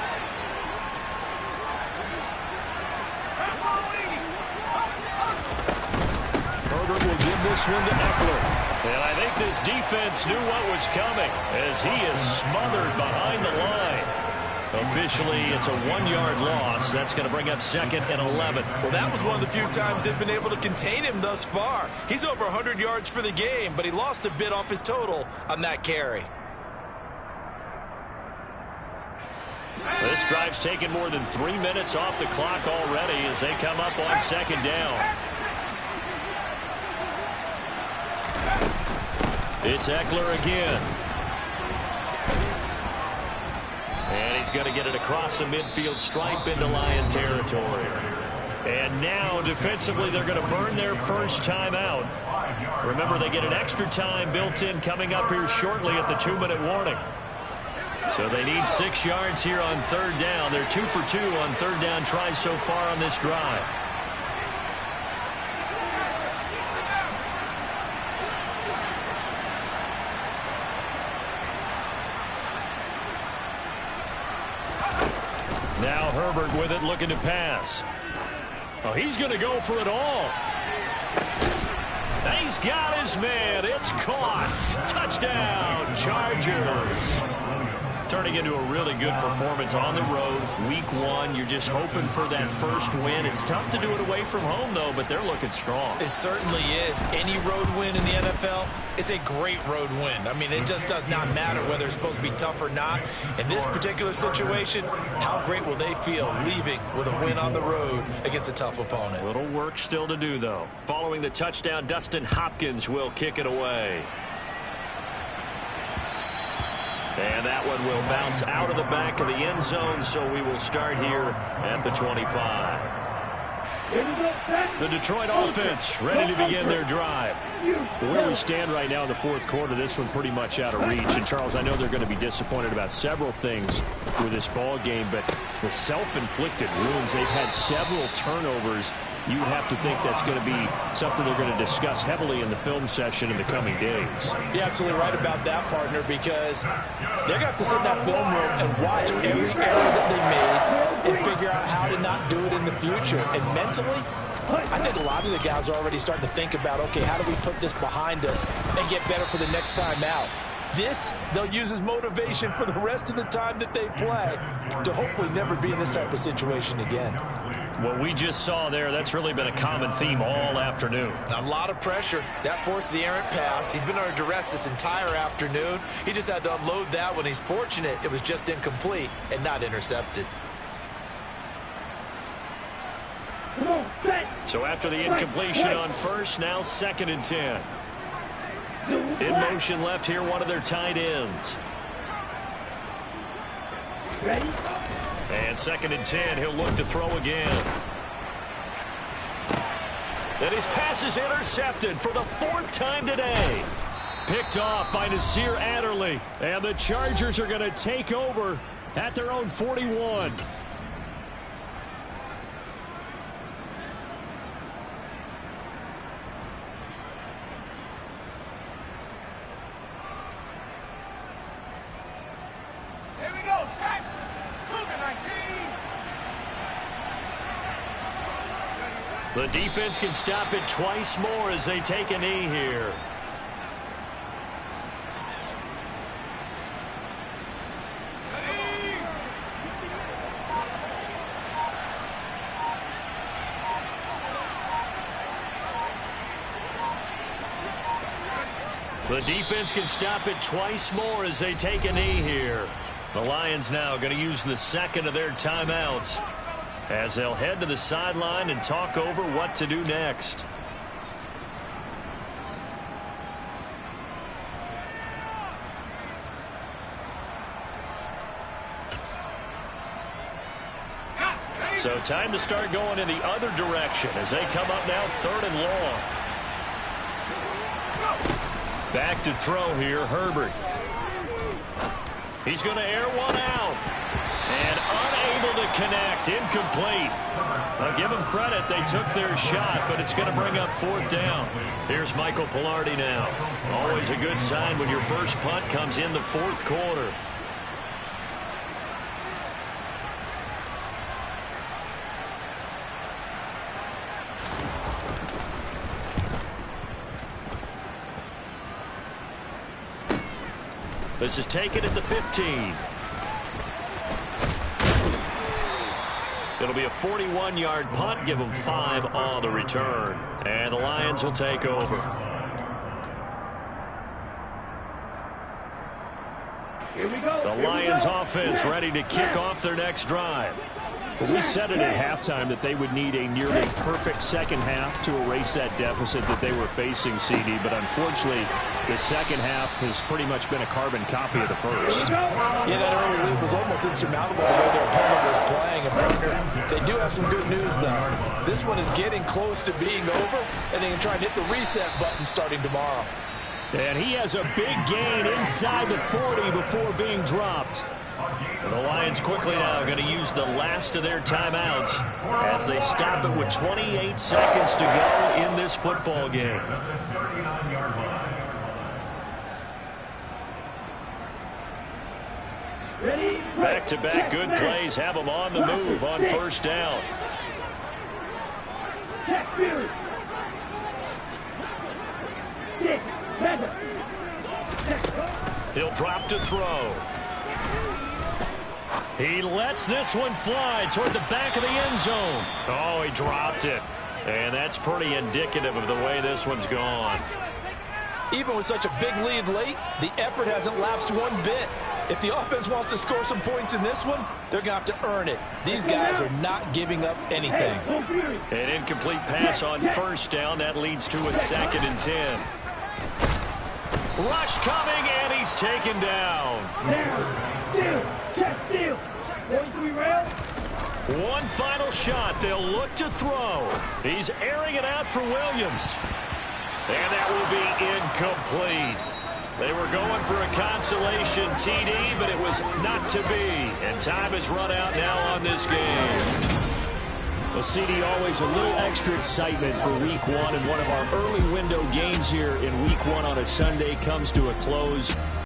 Herbert will give this one to Eckler. And I think this defense knew what was coming as he is smothered behind the line. Officially, it's a 1-yard loss. That's going to bring up 2nd and 11. Well, that was one of the few times they've been able to contain him thus far. He's over 100 yards for the game, but he lost a bit off his total on that carry. This drive's taken more than 3 minutes off the clock already as they come up on 2nd down. It's Eckler again. And he's going to get it across the midfield stripe into Lion territory. And now, defensively, they're going to burn their first time out. Remember, they get an extra time built in coming up here shortly at the 2-minute warning. So they need 6 yards here on 3rd down. They're 2 for 2 on 3rd down tries so far on this drive. Now Herbert with it, looking to pass. Oh, he's going to go for it all. He's got his man. It's caught. Touchdown, Chargers. Turning into a really good performance on the road. Week 1, you're just hoping for that first win. It's tough to do it away from home, though, but they're looking strong. It certainly is. Any road win in the NFL is a great road win. I mean, it just does not matter whether it's supposed to be tough or not. In this particular situation, how great will they feel leaving with a win on the road against a tough opponent? Little work still to do, though. Following the touchdown, Dustin Hopkins will kick it away. And that one will bounce out of the back of the end zone, so we will start here at the 25. The Detroit offense ready to begin their drive. Where we stand right now in the 4th quarter, this one pretty much out of reach. And, Charles, I know they're going to be disappointed about several things with this ball game, but the self-inflicted wounds, they've had several turnovers. You have to think that's going to be something they're going to discuss heavily in the film session in the coming days. You're absolutely right about that, partner, because they're going to have to sit in that film room and watch every error that they made and figure out how to not do it in the future. And mentally, I think a lot of the guys are already starting to think about, okay, how do we put this behind us and get better for the next time out? This, they'll use as motivation for the rest of the time that they play to hopefully never be in this type of situation again. What we just saw there, that's really been a common theme all afternoon. A lot of pressure. That forced the errant pass. He's been under duress this entire afternoon. He just had to unload that one. He's fortunate it was just incomplete and not intercepted. So after the incompletion on first, now 2nd and 10. In motion left here, one of their tight ends. Ready? And 2nd and 10, he'll look to throw again. And his pass is intercepted for the 4th time today. Picked off by Nasir Adderley. And the Chargers are going to take over at their own 41. The defense can stop it twice more as they take a knee here. The defense can stop it twice more as they take a knee here. The Lions now going to use the second of their timeouts as they'll head to the sideline and talk over what to do next. So time to start going in the other direction as they come up now 3rd and long. Back to throw here, Herbert. He's going to air one out. And unable to connect. Incomplete. I'll give them credit. They took their shot, but it's going to bring up 4th down. Here's Michael Pilardi now. Always a good sign when your first punt comes in the 4th quarter. This is taken at the 15. It'll be a 41-yard punt. Give them 5 on the return. And the Lions will take over. Here we go. The Lions offense ready to kick off their next drive. Well, we said it at halftime that they would need a nearly perfect second half to erase that deficit that they were facing, CD. But unfortunately, the second half has pretty much been a carbon copy of the first. Yeah, that early lead was almost insurmountable the way their opponent was playing. And partner, they do have some good news, though. This one is getting close to being over, and they can try and hit the reset button starting tomorrow. And he has a big gain inside the 40 before being dropped. The Lions quickly now going to use the last of their timeouts as they stop it with 28 seconds to go in this football game. Back-to-back good plays have them on the move on 1st down. He'll drop to throw. He lets this one fly toward the back of the end zone. Oh, he dropped it. And that's pretty indicative of the way this one's gone. Even with such a big lead late, the effort hasn't lapsed one bit. If the offense wants to score some points in this one, they're going to have to earn it. These guys are not giving up anything. An incomplete pass on 1st down. That leads to a 2nd and 10. Rush coming, and he's taken down. One final shot. They'll look to throw. He's airing it out for Williams. And that will be incomplete. They were going for a consolation TD, but it was not to be. And time has run out now on this game. Well, CD, always a little extra excitement for Week 1, and one of our early window games here in Week 1 on a Sunday comes to a close.